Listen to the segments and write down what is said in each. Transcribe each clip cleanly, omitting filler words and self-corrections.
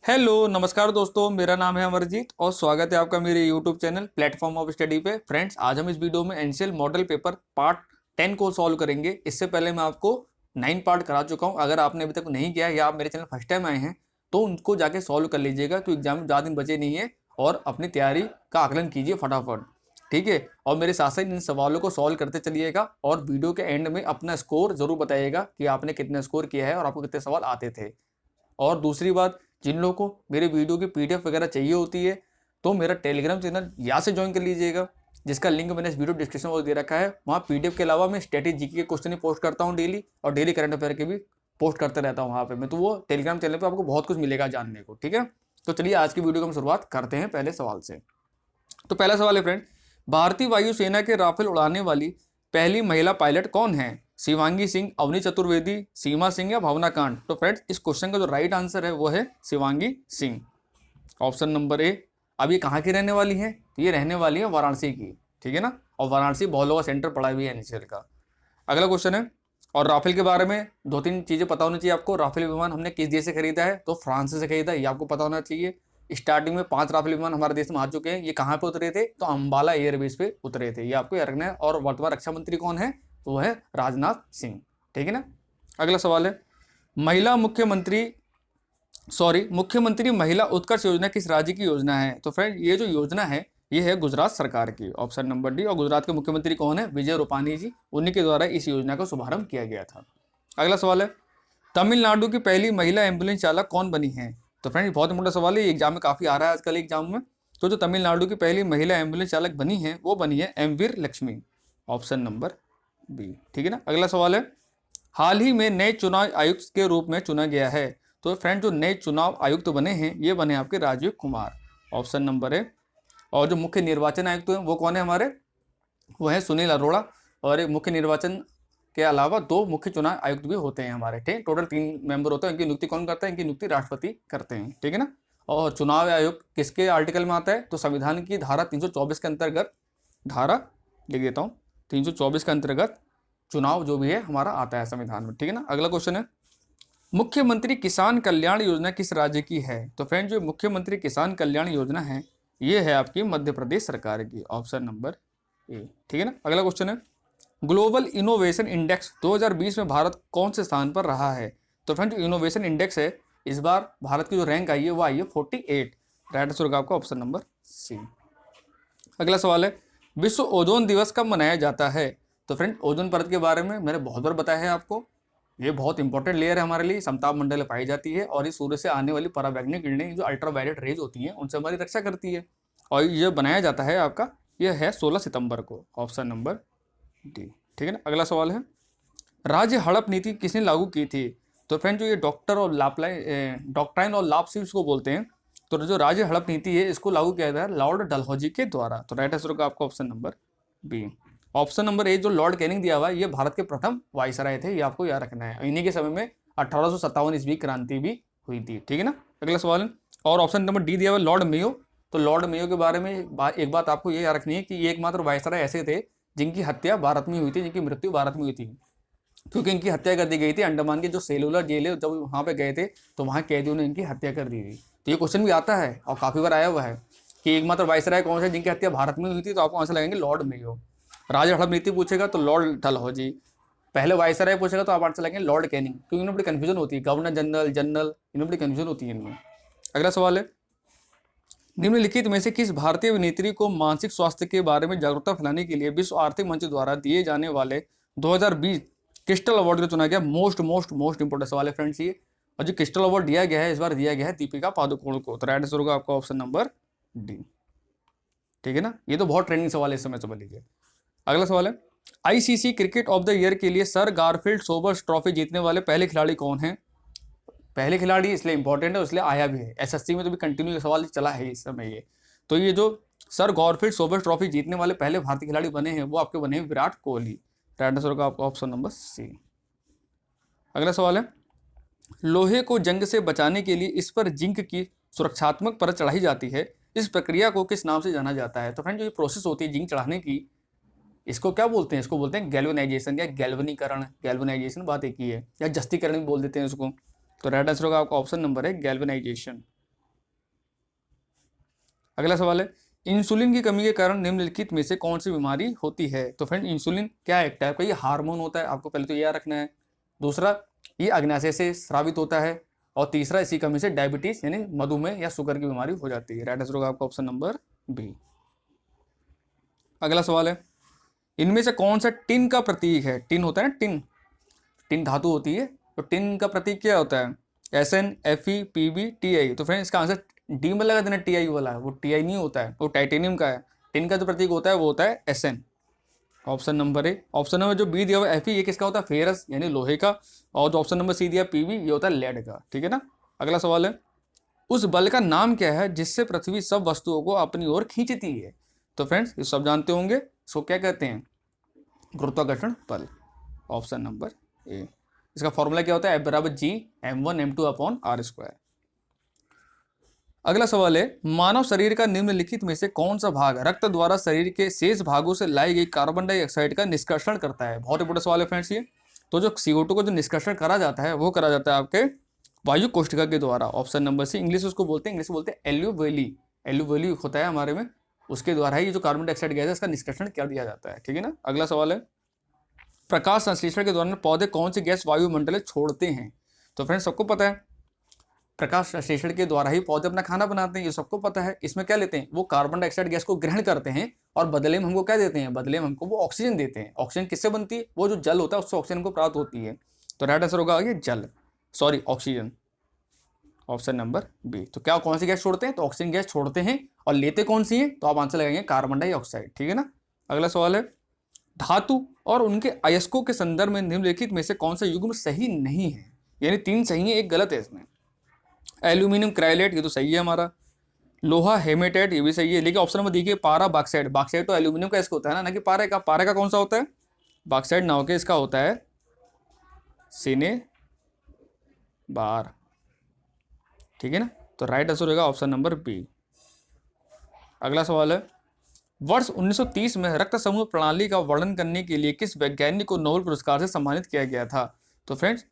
Hello नमस्कार दोस्तों, मेरा नाम है अमरजीत और स्वागत है आपका मेरे YouTube channel platform of study पे। फ्रेंड्स, आज हम इस वीडियो में एनसीएल मॉडल पेपर पार्ट 10 को सॉल्व करेंगे। इससे पहले मैं आपको 9 पार्ट करा चुका हूं। अगर आपने अभी तक नहीं किया या आप मेरे चैनल फर्स्ट टाइम आए हैं तो उनको जाके सॉल्व कर लीजिएगा, तो एग्जाम में ज़्यादा दिन बचे नहीं है और अपनी तैयारी का आकलन कीजिए फटाफट, ठीक है। और मेरे साथ साथ इन सवालों को सॉल्व करते चलिएगा और वीडियो के एंड में अपना स्कोर जरूर बताइएगा कि आपने कितना स्कोर किया है और आपको कितने सवाल आते थे। और दूसरी बात, जिन लोगों को मेरे वीडियो की पीडीएफ वगैरह चाहिए होती है तो मेरा टेलीग्राम चैनल यहाँ से ज्वाइन कर लीजिएगा, जिसका लिंक मैंने इस वीडियो डिस्क्रिप्शन में दे रखा है। वहाँ पीडीएफ के अलावा मैं स्टैटिक जीके के क्वेश्चन पोस्ट करता हूँ डेली, और डेली करंट अफेयर के भी पोस्ट करते रहता हूँ वहाँ पे मैं। तो वो टेलीग्राम चैनल पर आपको बहुत कुछ मिलेगा जानने को, ठीक है। तो चलिए आज की वीडियो को हम शुरुआत करते हैं पहले सवाल से। तो पहला सवाल है फ्रेंड, भारतीय वायुसेना के राफेल उड़ाने वाली पहली महिला पायलट कौन है? शिवांगी सिंह, अवनी चतुर्वेदी, सीमा सिंह या भावना कांड? तो फ्रेंड्स, इस क्वेश्चन का जो राइट आंसर है वो है शिवांगी सिंह, ऑप्शन नंबर ए। अब ये कहाँ की रहने वाली है? तो ये रहने वाली है वाराणसी की, ठीक है ना। और वाराणसी बहुत लोगों का सेंटर पड़ा भी है एनसीएल का। अगला क्वेश्चन है, और राफेल के बारे में दो तीन चीजें पता होनी चाहिए आपको। राफेल विमान हमने किस देश से खरीदा है? तो फ्रांस से खरीदा है, ये आपको पता होना चाहिए। स्टार्टिंग में 5 राफेल विमान हमारे देश में आ चुके हैं। ये कहाँ पे उतरे थे? तो अंबाला एयरबेस पे उतरे थे, ये आपको याद रखना है। और वर्तमान रक्षा मंत्री कौन है? तो वो है राजनाथ सिंह, ठीक है ना। अगला सवाल है, मुख्यमंत्री महिला उत्कर्ष योजना किस राज्य की योजना है? तो फ्रेंड, ये जो योजना है ये है गुजरात सरकार की, ऑप्शन नंबर डी। और गुजरात के मुख्यमंत्री कौन है? विजय रूपानी जी, उन्हीं के द्वारा इस योजना का शुभारंभ किया गया था। अगला सवाल है, तमिलनाडु की पहली महिला एम्बुलेंस चालक कौन बनी है? तो फ्रेंड, बहुत इंपॉर्टेंट सवाल है, एग्जाम में काफी आ रहा है आजकल एग्जाम में। तो जो तमिलनाडु की पहली महिला एम्बुलेंस चालक बनी है वो बनी है एम वीर लक्ष्मी, ऑप्शन नंबर बी, ठीक है ना। अगला सवाल है, हाल ही में नए चुनाव आयुक्त के रूप में चुना गया है। तो फ्रेंड, जो नए चुनाव आयुक्त बने हैं ये बने आपके Rajiv Kumar, option number A. और जो मुख्य निर्वाचन आयुक्त हैं वो कौन है हमारे? वो है सुनील अरोड़ा। और एक मुख्य निर्वाचन के अलावा 2 मुख्य चुनाव आयुक्त भी होते हैं हमारे, ठीक। टोटल 3 मेंबर होते हैं। इनकी नियुक्ति कौन करता है? इनकी नियुक्ति राष्ट्रपति करते हैं, ठीक है ना। और चुनाव आयोग किसके आर्टिकल में आता है? तो संविधान की धारा 324 के अंतर्गत, धारा लिख देता हूँ, 324 के अंतर्गत चुनाव जो भी है हमारा आता है संविधान में, ठीक है ना। अगला क्वेश्चन है, मुख्यमंत्री किसान कल्याण योजना किस राज्य की है? तो फ्रेंड, जो मुख्यमंत्री किसान कल्याण योजना है ये है आपकी मध्य प्रदेश सरकार की, ऑप्शन नंबर ए, ठीक है ना। अगला क्वेश्चन है, ग्लोबल इनोवेशन इंडेक्स 2020 में भारत कौन से स्थान पर रहा है? तो फ्रेंड, जो इनोवेशन इंडेक्स है इस बार भारत की जो रैंक आई है वो आई है 48। राइट आंसर होगा आपका ऑप्शन नंबर सी। अगला सवाल है, विश्व ओजोन दिवस कब मनाया जाता है? तो फ्रेंड, ओजोन परत के बारे में मैंने बहुत बार बताया है आपको। ये बहुत इंपॉर्टेंट लेयर है हमारे लिए, समताप मंडल में पाई जाती है और ये सूर्य से आने वाली पराबैंगनी किरणें जो अल्ट्रावायलेट रेज होती हैं उनसे हमारी रक्षा करती है। और ये बनाया जाता है आपका, यह है 16 सितंबर को, ऑप्शन नंबर डी, ठीक है ना। अगला सवाल है, राज्य हड़प नीति किसने लागू की थी? तो फ्रेंड, जो ये डॉक्ट्राइन और लाप्सिस को बोलते हैं, तो जो राज्य हड़प नीति है इसको लागू किया गया है लॉर्ड डलहौजी के द्वारा। तो राइट आंसर होगा आपका option number B. Option number A, जो लॉर्ड कैनिंग दिया हुआ है ये भारत के प्रथम वायसराय थे, ये आपको याद रखना है। इन्हीं के समय में 1857 ईस्वी क्रांति भी हुई थी, ठीक है ना। अगला सवाल है, और ऑप्शन नंबर डी दिया हुआ लॉर्ड मेयो। तो लॉर्ड मेयो के बारे में एक बात आपको ये याद रखनी है कि ये एकमात्र वायसराय ऐसे थे जिनकी हत्या भारत में हुई थी, जिनकी मृत्यु भारत में हुई थी, क्योंकि इनकी हत्या कर दी गई थी अंडमान के जो सेलुलर जेल है, जब वहाँ पे गए थे तो वहाँ कैदियों ने इनकी हत्या कर दी थी। तो ये क्वेश्चन भी आता है और काफी बार आया हुआ है कि एकमात्र वायसराय कौन से जिनकी हत्या भारत में हुई थी, तो आपको आंसर लगेंगे लॉर्ड मेयो। राज्य हड़प नीति पूछेगा तो लॉर्ड डलहौजी। पहले वायसराय पूछेगा तो आप आंसर लगेंगे लॉर्ड कैनिंग, क्योंकि इनमें बड़ी कन्फ्यूजन होती है, गवर्नर जनरल, जनरल, इनमें बड़ी कन्फ्यूजन होती है इनमें। अगला सवाल है, निम्नलिखित में से किस भारतीय अभिनेत्री को मानसिक स्वास्थ्य के बारे में जागरूकता फैलाने के लिए विश्व आर्थिक मंच द्वारा दिए जाने वाले 2020 क्रिस्टल अवार्ड को चुना गया? मोस्ट इंपोर्टेंट सवाल है फ्रेंड्स ये। और जो क्रिस्टल अवार्ड दिया गया है इस बार दिया गया है दीपिका पादुकोण को। तो राइट आंसर होगा आपका ऑप्शन नंबर डी, ठीक है ना। ये तो बहुत ट्रेंडिंग सवाल है इस समय, समझ लीजिए। अगला सवाल है, ICC cricket of the year के लिए सर गारफील्ड सोबर्स ट्रॉफी जीतने वाले पहले खिलाड़ी कौन है? पहले खिलाड़ी इसलिए इंपॉर्टेंट है, इसलिए आया भी है एसएससी में, तो भी कंटिन्यू सवाल चला है इस समय ये। तो ये जो सर गारफील्ड सोबर्स ट्रॉफी जीतने वाले पहले भारतीय खिलाड़ी बने हैं वो आपके बने हैं विराट कोहली। राइट आंसर होगा आपका ऑप्शन नंबर सी। अगला सवाल है, लोहे को जंग से बचाने के लिए इस पर जिंक की सुरक्षात्मक परत चढ़ाई जाती है, इस प्रक्रिया को किस नाम से जाना जाता है? तो फ्रेंड, जो ये प्रोसेस होती है जिंक चढ़ाने की, इसको क्या बोलते हैं? इसको बोलते हैं गैल्वेनाइजेशन या गैल्वनीकरण। गैल्वेनाइजेशन बात एक ही है, या जस्तीकरण भी बोल देते हैं इसको। तो राइट आंसर होगा आपका ऑप्शन नंबर है गैल्वेनाइजेशन। अगला सवाल है, इंसुलिन की कमी के कारण निम्नलिखित में से कौन सी बीमारी होती है? तो फ्रेंड इंसुलिन क्या है? एक टाइप का ये हार्मोन होता है, आपको पहले तो ये याद रखना है। दूसरा, ये अग्नाशय से स्रावित होता है। और तीसरा, इसी कमी से डायबिटीज यानी मधुमेह या शुगर की बीमारी हो जाती है। राइट आंसर होगा आपका ऑप्शन नंबर बी। अगला सवाल है, इनमें से कौन सा टिन का प्रतीक है? टिन होता है ना, टिन, टिन धातु होती है, तो टिन का प्रतीक क्या होता है? SN, Fe, Pb, Ti। तो फ्रेंड इसका आंसर डी में लगा देना, Ti वाला, वो Ti नहीं होता है, वो टाइटेनियम का है। टिन का जो प्रतीक होता है वो होता है SN। ऑप्शन नंबर ए। ऑप्शन नंबर जो बी दिया हुआ Fe, ये किसका होता है? फेरस यानी लोहे का। और जो ऑप्शन नंबर सी दिया Pb, ये होता है लेड का। ठीक है ना। अगला सवाल है, उस बल का नाम क्या है जिससे पृथ्वी सब वस्तुओं को अपनी ओर खींचती है? तो फ्रेंड्स ये सब जानते होंगे, इसको क्या कहते हैं? गुरुत्वाकर्षण बल। ऑप्शन नंबर ए। इसका फॉर्मूला क्या होता है? F=G m1m2/r²। अगला सवाल है, मानव शरीर का निम्नलिखित में से कौन सा भाग रक्त द्वारा शरीर के शेष भागों से लाई गई कार्बन डाइऑक्साइड का निष्कर्षण करता है? बहुत इंपॉर्टेंट सवाल है फ्रेंड्स ये। तो जो CO2 को जो निष्कर्षण करा जाता है वो करा जाता है आपके वायु कोष्ठिका के द्वारा। ऑप्शन नंबर सी। इंग्लिश उसको बोलते हैं, इंग्लिश बोलते हैं एल्यूवियली। एल्यूवियली होता है हमारे में, उसके द्वारा ही जो कार्बन डाइऑक्साइड गैस है इसका निष्कर्षण कर दिया जाता है। ठीक है ना। अगला सवाल है, प्रकाश संश्लेषण के दौरान पौधे कौन सी गैस वायुमंडल में छोड़ते हैं? तो फ्रेंड्स सबको पता है, प्रकाश संश्लेषण के द्वारा ही पौधे अपना खाना बनाते हैं, ये सबको पता है। इसमें क्या लेते हैं? वो कार्बन डाइऑक्साइड गैस को ग्रहण करते हैं और बदले में हमको क्या देते हैं? बदले में हमको वो ऑक्सीजन देते हैं। ऑक्सीजन किससे बनती है? वो जो जल होता है उससे ऑक्सीजन को प्राप्त होती है। तो राइट आंसर होगा ये जल, sorry oxygen. Option number B. तो क्या कौन सी गैस छोड़ते हैं? तो ऑक्सीजन गैस छोड़ते हैं। और लेते कौन सी है? तो आप आंसर लगाएंगे कार्बन डाइऑक्साइड। ठीक है ना। अगला सवाल है, धातु और उनके अयस्कों के संदर्भ में निम्नलिखित में से कौन सा युग्म सही नहीं है? यानी 3 सही है, एक गलत है इसमें। एल्यूमिनियम क्राइलेट, ये तो सही है हमारा। लोहा हेमेटाइट, ये भी सही है। लेकिन ऑप्शन नंबर देखिए, पारा बॉक्साइट। बॉक्साइट तो एल्यूमिनियम का इसका होता है ना कि पारा का। पारा का कौन सा होता है? बॉक्साइट ना होकर इसका होता है सिने बार। ठीक है ना। तो राइट आंसर होगा ऑप्शन नंबर बी। अगला सवाल है, वर्ष 1930 में रक्त समूह प्रणाली का वर्णन करने के लिए किस वैज्ञानिक को नोबेल पुरस्कार से सम्मानित किया गया था? तो फ्रेंड्स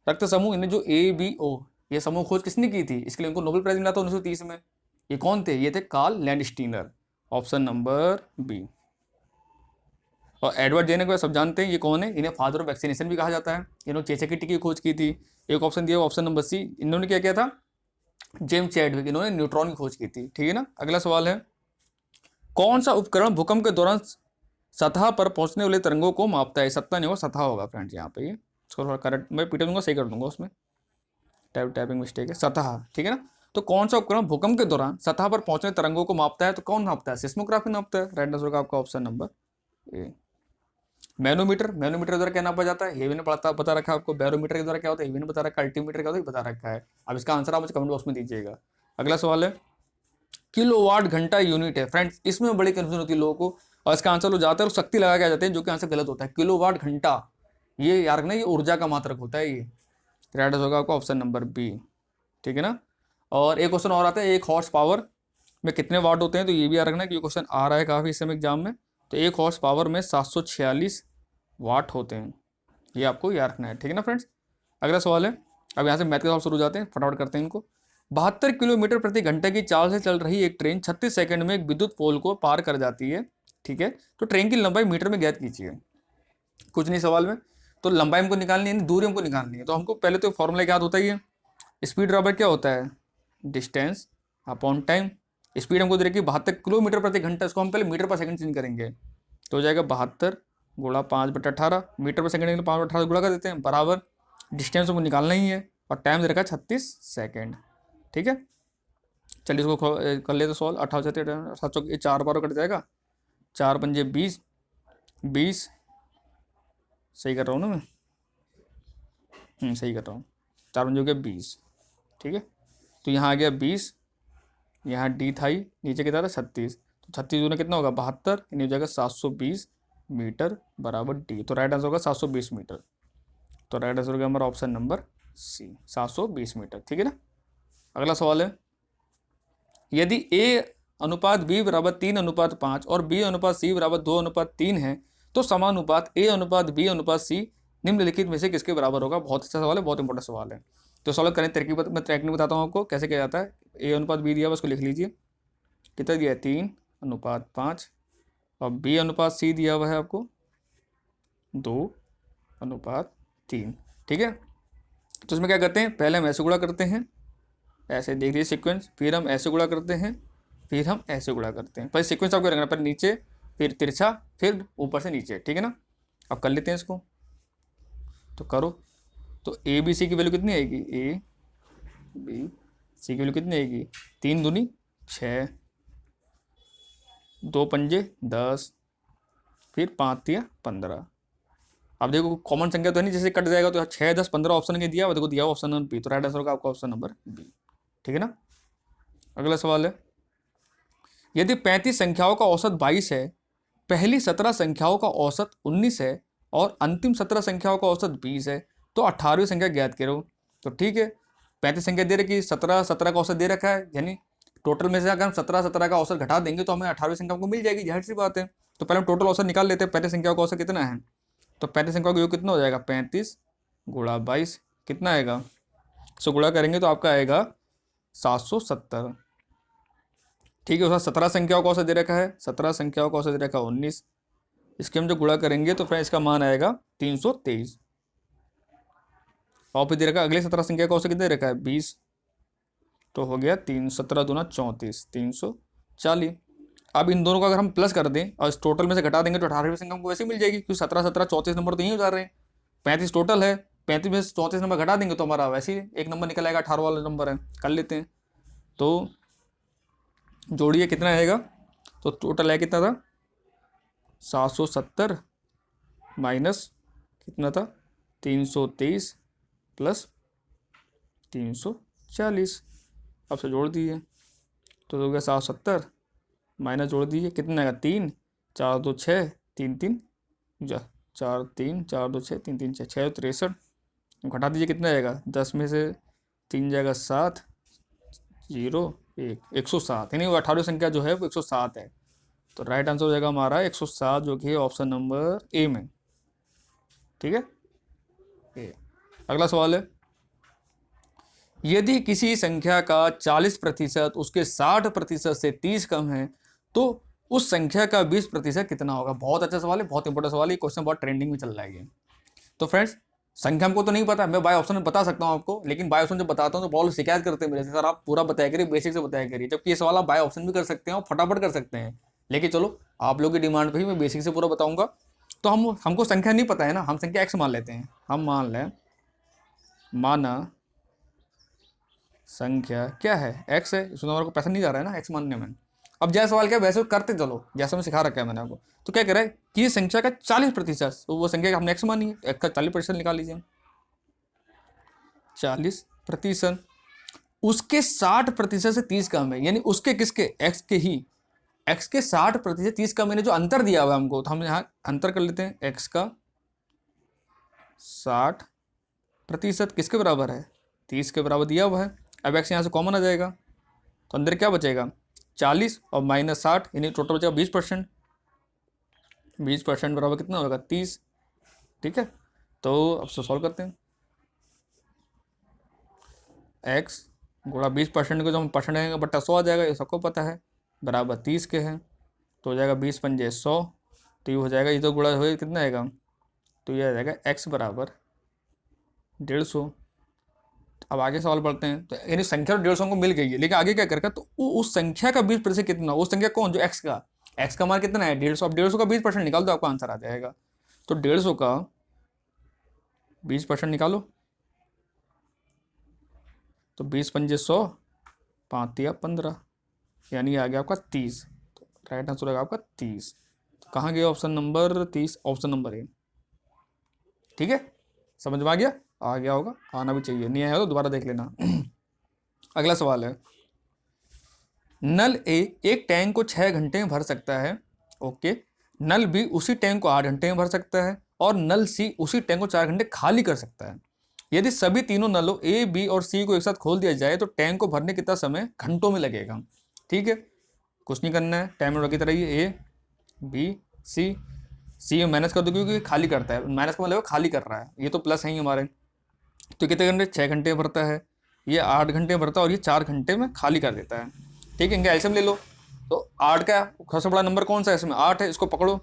रक्त समूह इन्हें जो ABO ये समूह खोज किसने की थी? इसके लिए उनको नोबेल प्राइज मिला था 1930 में। ये कौन थे? ये थे Karl Landsteiner. Option number B. और एडवर्ड जेनर को सब जानते हैं, ये कौन है? इन्हें फादर ऑफ वैक्सीनेशन भी कहा जाता है। इन्होंने चेचक की टीके की खोज की थी। एक ऑप्शन दिया ऑप्शन नंबर सी। इन्होंने क्या किया था? जेम्स चैडविक, इन्होंने न्यूट्रॉन की खोज की थी। ठीक है ना। अगला सवाल है, कौन सा उपकरण भूकंप के दौरान सतह पर पहुंचने वाले तरंगों को मापता है? सतह नहीं होगा, सतह होगा फ्रेंड्स यहाँ पे। ये इसको थोड़ा करेक्ट मैं पीटर दूंगा, सही कर दूंगा, उसमें टाइपिंग मिस्टेक है। सतह, ठीक है ना। तो कौन सा उपकरण भूकंप के दौरान सतह पर पहुंचने तरंगों को मापता है? तो कौन मापता है? सिस्मोग्राफी नापता है। राइट आंसर होगा आपका ऑप्शन नंबर ए। मैनोमीटर, मैनोमीटर द्वारा क्या नापा जाता है? ये भी ने बता रखा है आपको। बैरोमीटर के द्वारा क्या होता है? ये भी ने बता रखा है। अल्टीमीटर क्या होता है? बता रखा है। अब इसका आंसर आप मुझे कमेंट बॉक्स में दीजिएगा। अगला सवाल है, किलोवाट घंटा यूनिट है। फ्रेंड्स इसमें बड़ी कंफ्यूजन होती है लोगों को, और इसका आंसर हो जाता है शक्ति लगा के आ जाते हैं, जो कि आंसर गलत होता है। किलोवाट घंटा ये यार ना, ये ऊर्जा का मात्रक होता है ये। राइट आंसर होगा आपका ऑप्शन नंबर बी। ठीक है ना। और एक क्वेश्चन और आता है, एक हॉर्स पावर में कितने वाट होते हैं? तो ये भी याद रखना कि ये क्वेश्चन आ रहा है काफ़ी इस समय एग्जाम में। तो एक हॉर्स पावर में 746 वाट होते हैं, ये आपको याद रखना है। ठीक है ना फ्रेंड्स। अगला सवाल है, अब यहाँ से मैथ के सवाल शुरू हो जाते हैं, फटाफट करते हैं इनको। 72 किलोमीटर प्रति घंटे की चाल से चल रही एक ट्रेन 36 सेकंड में एक विद्युत पोल को पार कर जाती है। ठीक है। तो ट्रेन की लंबाई मीटर में ज्ञात कीजिए। कुछ नहीं सवाल में, तो लंबाई हमको निकालनी है, दूरी हमको निकालनी है। तो हमको पहले तो फॉर्मूला याद होता ही है, स्पीड बराबर क्या होता है? Distance upon time. स्पीड हमको दे रखी 72 किलोमीटर प्रति घंटा, इसको हम पहले मीटर पर सेकंड चेंज करेंगे। तो हो जाएगा 72 गुणा 5/18। मीटर पर सेकंड 5/18 गुणा कर देते हैं, बराबर डिस्टेंस हमको निकालना ही है। और टाइम दे रखा है 36 सेकेंड। ठीक है। चलिए इसको कर लेते सॉल्व। 18 7 4 बार कट जाएगा। 4 पंजे 20, 20 सही कर रहा हूँ ना मैं? सही कर रहा हूँ। 4 पंजे हो गया 20। ठीक है। तो यहाँ आ गया 20, यहाँ डी था ही, नीचे कितना था 36। तो 36 दूना कितना होगा? 72, यानी हो जाएगा 720 मीटर बराबर डी। तो राइट आंसर होगा 720 मीटर। तो राइट आंसर होगा हमारा ऑप्शन नंबर सी, 720 मीटर। ठीक है ना। अगला सवाल है, यदि A/B बराबर 3/5 और B/C बराबर 2/3 है तो समानुपात A/B/C निम्नलिखित में से किसके बराबर होगा? बहुत अच्छा सवाल है, बहुत इंपॉर्टेंट सवाल है। तो सॉल्व करें, मैं टेक्निक बताता हूँ आपको कैसे किया जाता है। A/B दिया हुआ, उसको लिख लीजिए। कितना दिया है 3:5 और B/C दिया हुआ है आपको 2:3। ठीक है, तो इसमें क्या करते हैं, पहले हम ऐसे गुणा करते हैं, ऐसे देख लीजिए सीक्वेंस, फिर हम ऐसे गुणा करते हैं, फिर हम ऐसे गुणा करते हैं। पहले सीक्वेंस आपको रखना, पहले नीचे फिर तिरछा फिर ऊपर से नीचे। ठीक है ना, अब कर लेते हैं इसको, तो करो। तो ABC की वैल्यू कितनी आएगी, ABC की वैल्यू कितनी आएगी, 3 दूनी 6, 2 पंजे 10, फिर 5 तिया 15। अब देखो कॉमन संख्या तो नहीं, जैसे कट जाएगा तो 6, 10, 15 ऑप्शन के दिया हुआ, देखो दिया हुआ ऑप्शन नंबर बी, तो राइट आंसर होगा आपका ऑप्शन नंबर बी। ठीक है ना, अगला सवाल है, यदि 35 संख्याओं का औसत 22 है, पहली 17 संख्याओं का औसत 19 है और अंतिम 17 संख्याओं का औसत 20 है, तो 18वीं संख्या ज्ञात करो। तो ठीक है, 35 संख्या दे रखी, 17 का औसत दे रखा है, यानी टोटल में से अगर हम 17 का औसत घटा देंगे तो हमें 18वीं संख्या को मिल जाएगी, जाहिर सी बात है। तो पहले हम टोटल औसत निकाल लेते हैं, 35 संख्याओं का औसत कितना है, तो 35 संख्याओं का योग कितना हो जाएगा, 35 गुणा 22 कितना आएगा, सो गुणा करेंगे तो आपका आएगा 770। ठीक है, उसका 17 संख्याओं का औसत दे रखा है, 17 संख्याओं का औसत दे रखा है 19, इसके हम जो गुणा करेंगे तो फ्रेंड इसका मान आएगा 323। और फिर दे रखा है अगले 17 संख्या का औसत कितना दे रखा है 20, तो हो गया 17 दूना 34, 340। अब इन दोनों का अगर हम प्लस कर दें और इस टोटल में से घटा देंगे तो 18वीं संख्या हमको वैसे ही मिल जाएगी, क्योंकि 17, 17, 34 नंबर तो यहीं हो जा रहे हैं, 35 टोटल है, 35 में से 34 नंबर घटा देंगे तो हमारा वैसे ही एक नंबर निकल आएगा, 18 वाला नंबर है। कर लेते हैं, तो जोड़िए कितना आएगा, तो टोटल है कितना था 770 माइनस कितना था 323 प्लस 340। अब से जोड़ दीजिए, तो हो गया 770 माइनस जोड़ दीजिए कितना आएगा 3, 4 2 6, 3 3 4 3, 4 2 6, 3 3 6, 6 63। घटा दीजिए कितना आएगा, 10 में से 3 जाएगा 7, 0 1, 107, यानी वो 18वीं संख्या जो है वो 107 है। तो राइट आंसर हो जाएगा हमारा 107, जो कि ऑप्शन नंबर ए में। ठीक है, ए। अगला सवाल है, यदि किसी संख्या का 40% उसके 60% से 30 कम है, तो उस संख्या का 20% कितना होगा। बहुत अच्छा सवाल है, बहुत इंपॉर्टेंट सवाल है, क्वेश्चन बहुत ट्रेंडिंग में चल रहा है ये। तो फ्रेंड्स, संख्या हमको तो नहीं पता, मैं बाय ऑप्शन में बता सकता हूँ आपको, लेकिन बाय ऑप्शन जब बताता हूँ तो बहुत शिकायत करते हैं मेरे से, सर आप पूरा बताया करिए, बेसिक से बताया करिए, जबकि ये सवाल आप बाय ऑप्शन भी कर सकते हैं और फटाफट कर सकते हैं। लेकिन चलो, आप लोग की डिमांड पे ही मैं बेसिक से पूरा बताऊंगा। तो हमको संख्या नहीं पता है ना, हम संख्या एक्स मान लेते हैं, हम मान लें, माना संख्या क्या है एक्स है, इसमें हमारे को पैसा नहीं जा रहा है ना एक्स मानने में। अब जैसा सवाल क्या वैसे करते चलो, जैसा मैं सिखा रखा है मैंने आपको। तो क्या कह रहा है कि ये संख्या का 40%, तो वो संख्या हमने एक्स मानी है, एक्स का 40% निकाल लीजिए, 40%, उसके 60% से 30 कम है, यानी उसके किसके, एक्स के ही, एक्स के 60% 30 कम, मैंने जो अंतर दिया हुआ है हमको, तो हम यहाँ अंतर कर लेते हैं, एक्स का 60% किसके बराबर है, 30 के बराबर दिया हुआ है। अब एक्स यहाँ से कॉमन आ जाएगा, तो अंदर क्या बचेगा 40 और माइनस 60, यानी टोटल बचेगा 20%। 20% बराबर कितना होगा 30। ठीक है, तो अब सॉल्व करते हैं, एक्स गुणा 20% को जो हम परसेंट आएंगे बट्टा 100 आ जाएगा, ये सबको पता है, बराबर 30 के हैं, तो हो जाएगा 20 पंजे 100, तो ये हो जाएगा, ये तो गुणा हो कितना आएगा, तो ये आ जाएगा एक्स बराबर 150। अब आगे सवाल पढ़ते हैं, तो यानी संख्या 150 को मिल गई है, लेकिन आगे क्या करेगा, तो उस संख्या का 20% कितना, उस संख्या कौन, जो एक्स का मान कितना है 150, अब 150 का 20% निकाल दो, आपका आंसर आ जाएगा। तो 150 का 20% निकालो, तो 20 पंजे 100, 5 तिया 15, यानी आ गया आपका 30। तो राइट आंसर होगा आपका 30। तो कहाँ गया ऑप्शन नंबर 30, ऑप्शन नंबर ए। ठीक है, समझ में आ गया होगा, आना भी चाहिए, नहीं आया तो दोबारा देख लेना। अगला सवाल है, नल ए एक टैंक को 6 घंटे में भर सकता है, ओके, नल बी उसी टैंक को 8 घंटे में भर सकता है, और नल सी उसी टैंक को 4 घंटे खाली कर सकता है। यदि सभी तीनों नलों ए बी और सी को एक साथ खोल दिया जाए तो टैंक को भरने कितना समय घंटों में लगेगा। ठीक है, कुछ नहीं करना है, टाइम नंबर की तरह ही ए बी सी में माइनस कर दो, क्योंकि खाली करता है, माइनस का मतलब खाली कर रहा है, ये तो प्लस है ही हमारे। तो कितने घंटे, 6 घंटे में भरता है, ये 8 घंटे में भरता है, और ये 4 घंटे में खाली कर देता है। ठीक है, इनका एल्सियम ले लो, तो 8 का सबसे बड़ा नंबर कौन सा है इसमें? 8 है, इसको पकड़ो,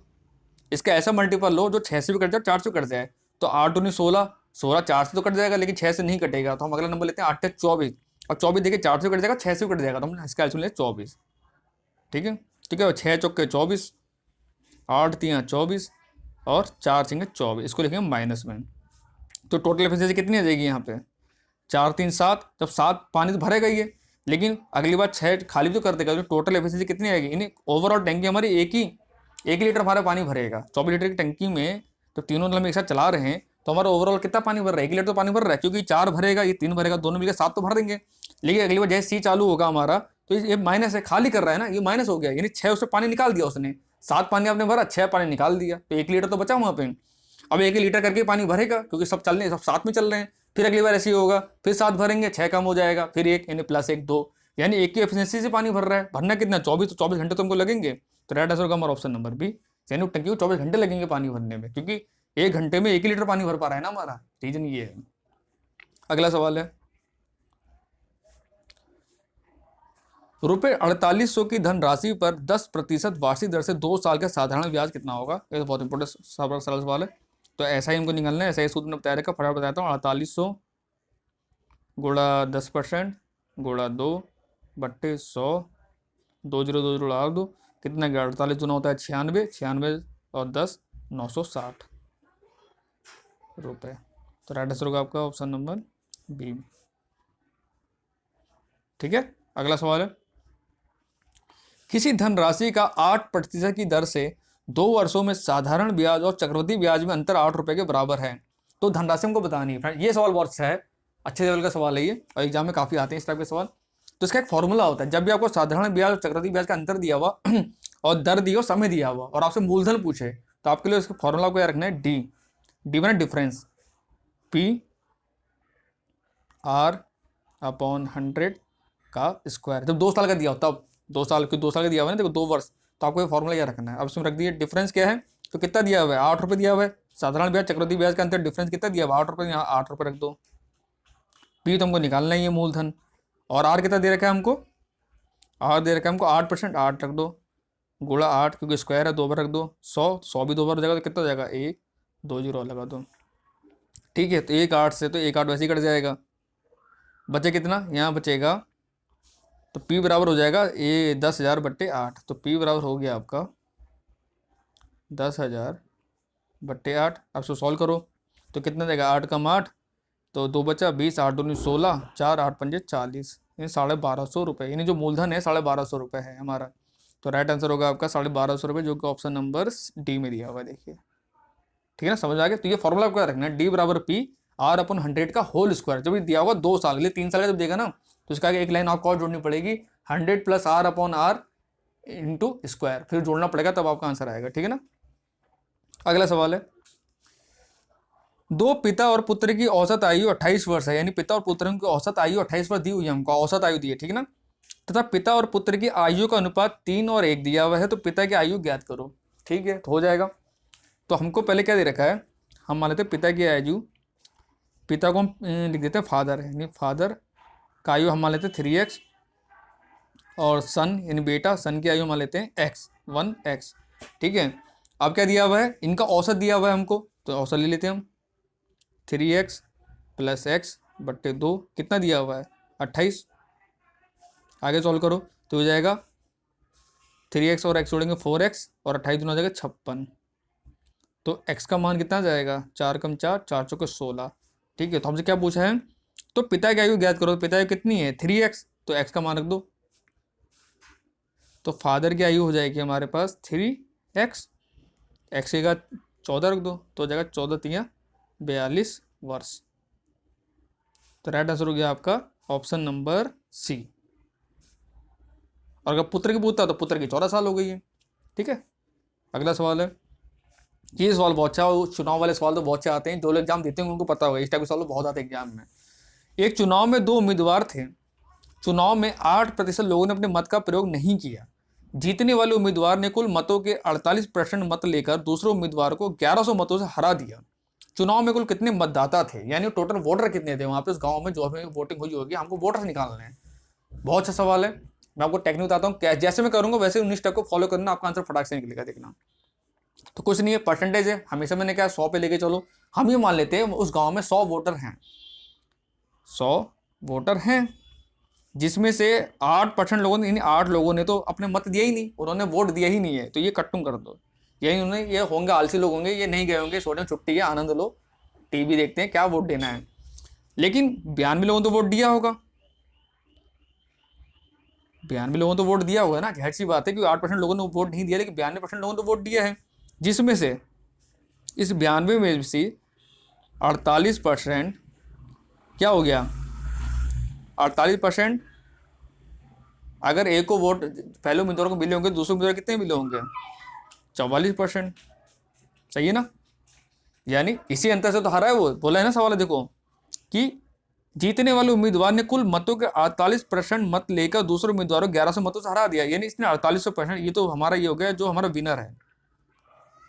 इसका ऐसा मल्टीपल लो जो 6 से भी कट जाए, 4 से भी कट जाए। तो 8 दूनी 16, 16 4 से तो कट जाएगा लेकिन 6 से नहीं कटेगा, तो हम अगला नंबर लेते हैं 8 24। और 24 देखिए 4 से भी कट जाएगा, 6 से भी कट जाएगा, तो हम इसका आंसर लेते 24। ठीक है, ठीक है, 6 चौके 24, 8 तियाँ 24 और 4 सिंगे 24, इसको लिखेंगे माइनस में। तो टोटल एफिशिएंसी कितनी आ जाएगी यहाँ पे? 4 3 7, जब 7 पानी तो भरेगा ही है, लेकिन अगली बार 6 खाली तो कर देगा, तो टोटल एफिशिएंसी कितनी आएगी? यानी ओवरऑल टंकी हमारी एक लीटर हमारा पानी भरेगा 24 लीटर की टंकी में। तो तीनों नल हम एक साथ चला रहे हैं तो हमारा ओवरऑल कितना पानी भर रहा है? 1 लीटर तो पानी भर रहा है, क्योंकि 4 भरेगा, ये 3 भरेगा, दोनों मिलकर 7 तो भर देंगे। लेकिन अगली बार जैसे सी चालू होगा हमारा, तो ये माइनस है, खाली कर रहा है ना, ये माइनस हो गया, यानी 6 उससे पानी निकाल दिया उसने। 7 पानी आपने भरा, 6 पानी निकाल दिया, तो 1 लीटर तो बचा वहाँ पे। अब 1 लीटर करके पानी भरेगा, क्योंकि सब साथ में चल रहे हैं। फिर अगली बार ऐसे ही होगा, फिर 7 भरेंगे, 6 कम हो जाएगा, फिर 1 यानी प्लस 1 2, यानी 1 की एफिशिएंसी से पानी भर रहा है। भरना कितना? 24, तो 24 घंटे तो हमको लगेंगे। तो राइट आंसर होगा हमारा ऑप्शन नंबर बी, यानी टंकी को 24 घंटे लगेंगे पानी भरने में, क्योंकि 1 घंटे में 1 लीटर पानी भर पा रहा है ना हमारा, रीजन ये है। अगला सवाल है, रुपए 4800 की धनराशि पर 10% वार्षिक दर से 2 साल का साधारण ब्याज कितना होगा? ये तो बहुत इंपॉर्टेंट सरल सवाल है। तो ऐसा ही हमको निकालना है, ऐसा ही सूत्र में बताया रहेगा, फटाफट बताता हूँ। 4800 गुणा 10% गुणा 2/100, 20 डाल दो, कितना गया? 48 दूना होता है 96, 96 और 10 960 रुपये। तो राइट आंसर होगा आपका ऑप्शन नंबर बी। ठीक है, अगला सवाल है, किसी धनराशि का 8% की दर से 2 वर्षों में साधारण ब्याज और चक्रवृद्धि ब्याज में अंतर 8 रुपए के बराबर है, तो धनराशि हमको बतानी है। फ्रेंड ये सवाल बहुत अच्छा है, अच्छे लेवल का सवाल है ये, और एग्जाम में काफ़ी आते हैं इस टाइप के सवाल। तो इसका एक फॉर्मूला होता है, जब भी आपको साधारण ब्याज और चक्रवृद्धि ब्याज का अंतर दिया हुआ और दर दी हो, समय दिया हुआ, और आपसे मूलधन पूछे, तो आपके लिए इसका फॉर्मूला को क्या रखना है? डी, डी मैंने डिफरेंस, पी आर अपॉन 100 का स्क्वायर। जब 2 साल का दिया हो तब, 2 साल का दिया हुआ है ना, देखो 2 वर्ष, तो आपको ये फॉर्मूला क्या रखना है? अब इसमें रख दिए डिफरेंस क्या है, तो कितना दिया हुआ है? 8 रुपये दिया हुआ है। साधारण ब्याज चक्रवृद्धि ब्याज का अंतर डिफरेंस कितना दिया हुआ है? 8 रुपये, यहाँ 8 रुपये रख दो। पी तो हमको निकालना ही है मूलधन, और आर कितना दे रखा है हमको? आर दे रखा है हमको 8%, 8 रख दो, गुणा 8 क्योंकि स्क्वायर है, 2 बार रख दो, 100 भी 2 बार हो जाएगा, तो कितना हो जाएगा? 1 2 0 लगा दो। ठीक है, तो 1 8 से तो 1 8 वैसे ही कट जाएगा, बचे कितना? यहाँ बचेगा, तो P बराबर हो जाएगा ये 10,000/8। तो P बराबर हो गया आपका 10,000/8। अब इसको सॉल्व करो तो कितना देगा? 8 कम 8 तो 2 बचा, 20, 8 दूनी 16, 4 8 पंजे 40, यानी 1250 रुपये, यानी जो मूलधन है 1250 रुपये है हमारा। तो राइट आंसर होगा आपका 1250 रुपये, जो कि ऑप्शन नंबर डी में दिया हुआ है। देखिए ठीक है ना, समझ आ गया? तो ये फॉर्मूला क्या रखना है? डी बराबर पी आर अपॉन 100 का होल स्क्वायर। जब ये दिया होगा 2 साल के लिए, 3 साल का जब देगा ना, तो इसका एक लाइन आपको और जोड़नी पड़ेगी, 100 plus r upon r into square, फिर जोड़ना पड़ेगा, तब आपका आंसर आएगा। ठीक है ना, अगला सवाल है, 2 पिता और पुत्र की औसत आयु 28 वर्ष है, यानी पिता और पुत्र की औसत आयु 28 वर्ष दी हुई है हमको, औसत आयु दी है। ठीक है ना, तथा पिता और पुत्र की आयु का अनुपात 3 और 1 दिया हुआ है, तो पिता की आयु ज्ञात करो। ठीक है, तो हो जाएगा। तो हमको पहले क्या दे रखा है? हम मान लेते हैं पिता की आयु, पिता को हम लिख देते हैं फादर, यानी फादर का आयु हम मान लेते हैं 3x, और सन यानी बेटा, सन की आयु मान लेते हैं x 1x। ठीक है, अब क्या दिया हुआ है? इनका औसत दिया हुआ है हमको, तो औसत ले लेते हैं हम, 3x प्लस x बट्टे 2, कितना दिया हुआ है? 28। आगे सॉल्व करो तो हो जाएगा 3x और x जोड़ेंगे 4x, और 28 दूना हो जाएगा 56। तो x का मान कितना जाएगा? 4 कम 4, 4 चौके 16। ठीक है, तो हमसे क्या पूछा है? तो पिता की आयु ज्ञात करो, तो पिता की कितनी है? 3x, तो x का मान रख दो, तो फादर की आयु हो जाएगी हमारे पास 3x, x की 14 रख दो, तो हो जाएगा 14 तिया 42 वर्ष। तो राइट आंसर हो गया आपका ऑप्शन नंबर सी। और अगर पुत्र की पूछता तो पुत्र की 14 साल हो गई है। ठीक है, अगला सवाल है, ये सवाल बहुत अच्छा है, चुनाव वाले सवाल तो बहुत अच्छे आते हैं, जो लोग एग्जाम देते हैं उनको पता होगा, इस टाइप के सवाल बहुत आते हैं एग्जाम में। एक चुनाव में 2 उम्मीदवार थे, चुनाव में 8% लोगों ने अपने मत का प्रयोग नहीं किया, जीतने वाले उम्मीदवार ने कुल मतों के 48% मत लेकर दूसरे उम्मीदवार को 1100 मतों से हरा दिया। चुनाव में कुल कितने मतदाता थे, यानी टोटल वोटर कितने थे वहां पे उस गांव में जो हमें वोटिंग हुई होगी, हमको वोटर निकालना है। बहुत अच्छा सवाल है, मैं आपको टेक्निक बताता हूँ, जैसे मैं करूँगा वैसे 19 स्टेप को फॉलो करना, आपका आंसर फटाक से निकलेगा, देखना। तो कुछ नहीं है, परसेंटेज है, हमेशा मैंने कहा 100 पे लेके चलो। हम ये मान लेते हैं उस गांव में 100 वोटर हैं, 100 वोटर हैं, जिसमें से 8% लोगों ने, यानी 8 लोगों ने तो अपने मत दिया ही नहीं, उन्होंने वोट दिया ही नहीं है, तो ये कट्टू कर दो। यही उन्होंने, ये होंगे आलसी लोग होंगे, ये नहीं गए होंगे, छोटे छुट्टी है, आनंद लो, टीवी देखते हैं, क्या वोट देना है। लेकिन 92 लोगों ने तो वोट दिया होगा, 92 लोगों ने तो वोट दिया होगा ना, जाहिर सी बात है, क्योंकि 8% लोगों ने वोट नहीं दिया, लेकिन 92% लोगों ने तो वोट दिया है, जिसमें से इस 92 में से 48% क्या हो गया, 48%, अगर एक को वोट पहले उम्मीदवार को मिले होंगे, दूसरे उम्मीदवार कितने मिले होंगे, 44%। सही है ना, यानी इसी अंतर से तो हारा है वो, बोला है ना सवाल है, देखो कि जीतने वाले उम्मीदवार ने कुल मतों के 48% मत लेकर दूसरे उम्मीदवारों 1100 मतों से हरा दिया, यानी इसने 48%, ये तो हमारा ये हो गया जो हमारा विनर है,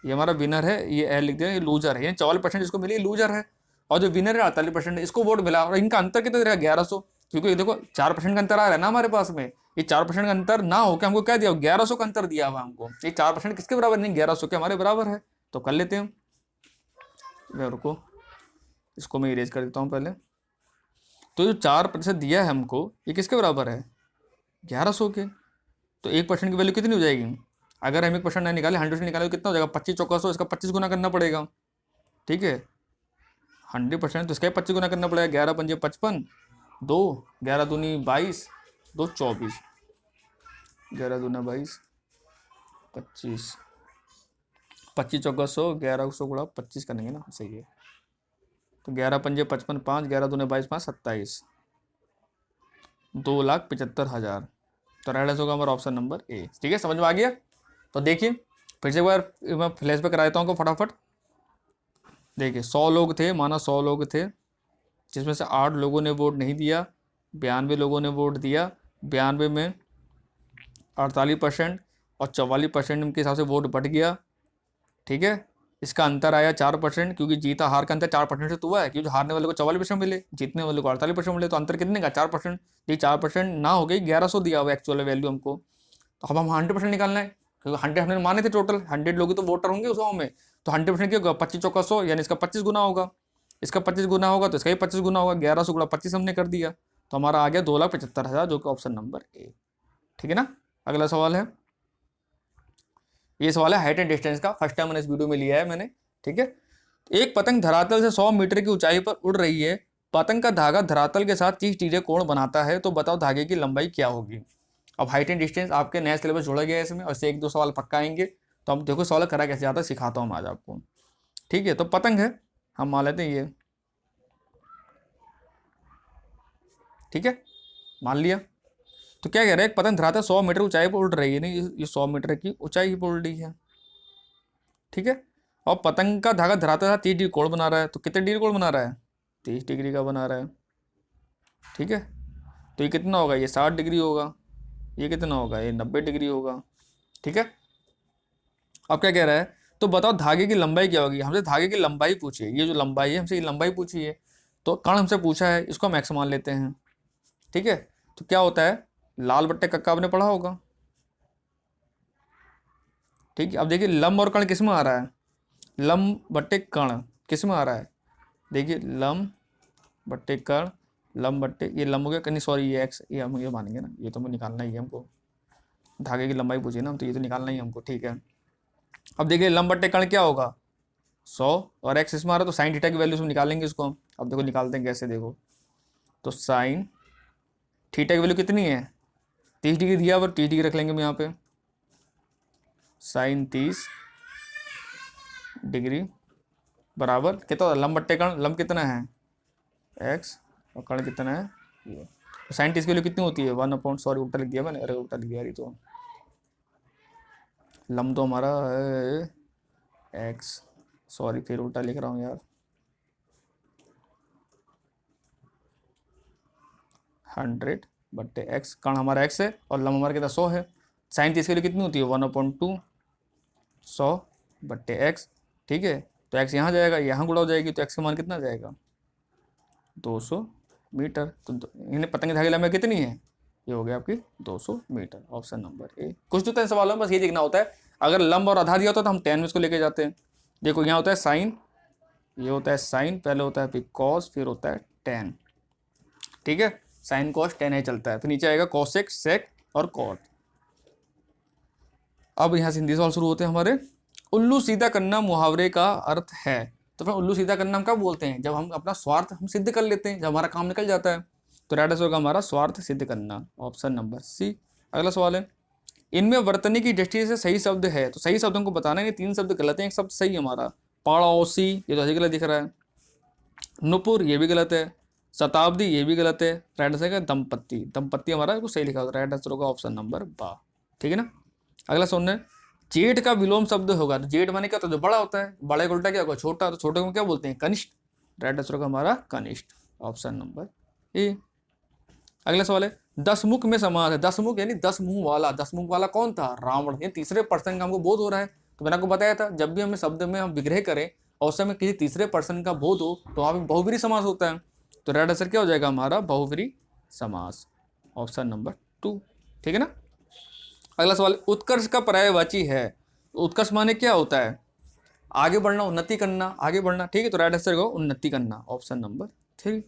ये हमारा विनर है, ये लिख दिया, ये लूजर है, यानी 44% जिसको मिली लूजर है, और जो विनर है 48% इसको वोट मिला, और इनका अंतर कितना रहेगा, 1100, क्योंकि देखो 4% का अंतर आ रहा है ना हमारे पास में, ये 4% का अंतर ना हो के हमको क्या दिया, 1100 का अंतर दिया हुआ हमको, ये 4% किसके बराबर नहीं, 1100 के हमारे बराबर है, तो कर लेते हैं। रुको, इसको मैं इरेज कर देता हूँ पहले। तो जो 4% दिया है हमको, ये किसके बराबर है, 1100 के, तो 1% की वैल्यू कितनी हो जाएगी, अगर हम 1% नहीं निकाले, 100 से निकाले तो कितना हो जाएगा, 25 चौका 100, इसका 25 गुना करना पड़ेगा, ठीक है, 100%, तो इसका 25 गुना करना पड़ेगा, 11 पंजे 55, 2, 11 दूनी 22, 2 24, 11 दूना 22, 25, 25 चौका 100, 1100 गुणा 25 करेंगे ना, सही है, तो 11 पंजे 55, 5, 11 दूने 22, 5 27, 2,75,000, तो राइट आंसर होगा हमारा ऑप्शन नंबर ए। ठीक है, समझ में आ गया। तो देखिए फिर से एक बार मैं फ्लैश बैक करा देता हूँ फटाफट। देखिए 100 लोग थे, माना 100 लोग थे, जिसमें से 8 लोगों ने वोट नहीं दिया, 92 लोगों ने वोट दिया, 92 में 48% और 44% के हिसाब से वोट बट गया। ठीक है, इसका अंतर आया 4%, क्योंकि जीता हार का अंतर 4% से तो हुआ है, क्योंकि हारने वाले को 44% मिले, जीतने वाले को 48% मिले, तो अंतर कितने का, 4%। ये 4% ना हो गई, 1100 दिया हुआ एक्चुअल वैल्यू हमको, तो अब हम 100% निकालना है, क्योंकि 100 हमने माने थे टोटल, 100 लोग तो वोटर होंगे उस गाँव में, तो 100% क्या होगा, 25 चौका 100, यानी इसका 25 गुना होगा, इसका 25 गुना होगा तो इसका ही 25 गुना होगा, 1100 गुणा 25 हमने कर दिया, तो हमारा आ गया 2,75,000, जो कि ऑप्शन नंबर ए। ठीक है ना। अगला सवाल है, ये सवाल है हाइट एंड डिस्टेंस का, फर्स्ट टाइम मैंने इस वीडियो में लिया है मैंने। ठीक है, एक पतंग धरातल से 100 मीटर की ऊंचाई पर उड़ रही है, पतंग का धागा धरातल के साथ 30 डिग्री कोण बनाता है, तो बताओ धागे की लंबाई क्या होगी। अब हाइट एंड डिस्टेंस आपके नया सिलेबस जोड़ा गया है इसमें, और इससे 1-2 सवाल पक्का आएंगे, तो अब देखो सवाल करा कैसे जाता है, सिखाता हूँ आज आपको। ठीक है, तो पतंग है, हम मान लेते हैं ये, ठीक है, मान लिया। तो क्या कह रहे हैं, पतंग धरातल 100 मीटर ऊंचाई पर उड़ रही है, नहीं ये 100 मीटर की ऊंचाई पर उड़ रही है। ठीक है, और पतंग का धागा धरातल के साथ 30 डिग्री कोण बना रहा है, तो कितने डिग्री कोण बना रहा है, 30 डिग्री का बना रहा है। ठीक है, तो ये कितना होगा, ये 60 डिग्री होगा, ये कितना होगा, ये 90 डिग्री होगा। ठीक है, अब क्या कह रहा है, तो बताओ धागे की लंबाई क्या होगी, हमसे धागे की लंबाई पूछी है, ये जो लंबाई है हमसे ये लंबाई पूछी है, तो कण हमसे पूछा है, इसको हम एक्स मान लेते हैं। ठीक है, तो क्या होता है, लाल बट्टे कक्का आपने पढ़ा होगा। ठीक है, अब देखिए लंब और कण किस में आ रहा है, लंब बट्टे कण किस में आ रहा है, देखिए लंब बट्टे कण, लंब बट्टे, ये लंब हो गया, नहीं सॉरी ये एक्स, ये हम ये मानेंगे ना, ये तो हमें निकालना ही है हमको, धागे की लंबाई पूछी ना, तो ये तो निकालना ही हमको। ठीक है, अब देखिए लंब बट्टे कण क्या होगा, 100, और एक्स इसमें आ रहा है, तो साइन थीटा की वैल्यू हम निकालेंगे इसको हम। अब देखो निकालते हैं कैसे, देखो तो साइन थीटा की वैल्यू कितनी है, 30 डिग्री दिया, और 30 डिग्री रख लेंगे हम यहाँ पे, साइन 30 डिग्री बराबर कितना होता है, लंब बट्टे कण, लंब कितना है एक्स, और कण कितना है ये, तो साइन 30 की वैल्यू कितनी होती है 1 सॉरी उल्टा लिख दिया मैंने, अरे उल्टा लिख दिया यार, तो लंब तो हमारा है एक्स, सॉरी फिर उल्टा लिख रहा हूँ यार, 100 बट्टे एक्स, कण हमारा एक्स है और लंब हमारा कितना 100 है, साइन 30 के लिए कितनी होती है 1/2 100 बट्टे एक्स। ठीक है, तो एक्स यहाँ जाएगा, यहाँ गुणा हो जाएगी, तो एक्स का मान कितना जाएगा 200 मीटर। तो इन्हें पतंग धागे लंबाई कितनी है, ये हो गया आपकी 200 मीटर, ऑप्शन नंबर ए। कुछ तो सवालों में बस ये देखना होता है, अगर लंब और आधा दिया होता है तो हम टेन में इसको लेके जाते हैं। देखो यहाँ होता है साइन, ये होता है साइन, पहले होता है फिर कॉस, फिर होता है टेन, ठीक है, साइन कॉस टेन है चलता है, फिर नीचे आएगा कॉसेक सेक और कॉट। अब यहाँ से हिंदी सवाल शुरू होते हैं हमारे। उल्लू सीधा करना मुहावरे का अर्थ है। तो फिर उल्लू सीधा करना हम कब बोलते हैं, जब हम अपना स्वार्थ हम सिद्ध कर लेते हैं, जब हमारा काम निकल जाता है। तो राइट आंसर होगा हमारा स्वार्थ सिद्ध करना, ऑप्शन नंबर सी। अगला सवाल है, इनमें वर्तनी की दृष्टि से सही शब्द है। तो सही शब्दों को बताना है, 3 शब्द गलत है, एक शब्द सही है हमारा। पड़ोसी, ये तो गलत दिख रहा है। नुपुर, ये भी गलत है। शताब्दी, ये भी गलत है। राइट आंसर है दंपत्ति, दंपत्ति हमारा कुछ सही लिखा होता है। राइट आंसर होगा ऑप्शन नंबर बा, ठीक है ना। अगला सुनने, जेठ का विलोम शब्द होगा। तो जेठ माने क्या होता है, जो बड़ा होता है, बड़े का उल्टा क्या होगा, छोटा। तो छोटे को क्या बोलते हैं, कनिष्ठ। राइट आंसर होगा हमारा कनिष्ठ, ऑप्शन नंबर ए। अगला सवाल है, 10 मुख में समास है। 10 मुख यानी 10 मुंह वाला। 10 मुंह वाला कौन था, रावण। ये तीसरे पर्सन का हमको बोध हो रहा है। तो मैंने आपको बताया था, जब भी हमें शब्द में हम विग्रह करें और उस समय किसी तीसरे पर्सन का बोध हो तो वहां पे बहुव्रीहि समास होता है। तो राइट आंसर क्या हो जाएगा हमारा, बहुव्रीहि समास, ऑप्शन नंबर 2, ठीक है ना। अगला सवाल, उत्कर्ष का पर्यायवाची है। उत्कर्ष माने क्या होता है, आगे बढ़ना, उन्नति करना, आगे बढ़ना, ठीक है। तो राइट आंसर होगा उन्नति करना, ऑप्शन नंबर 3।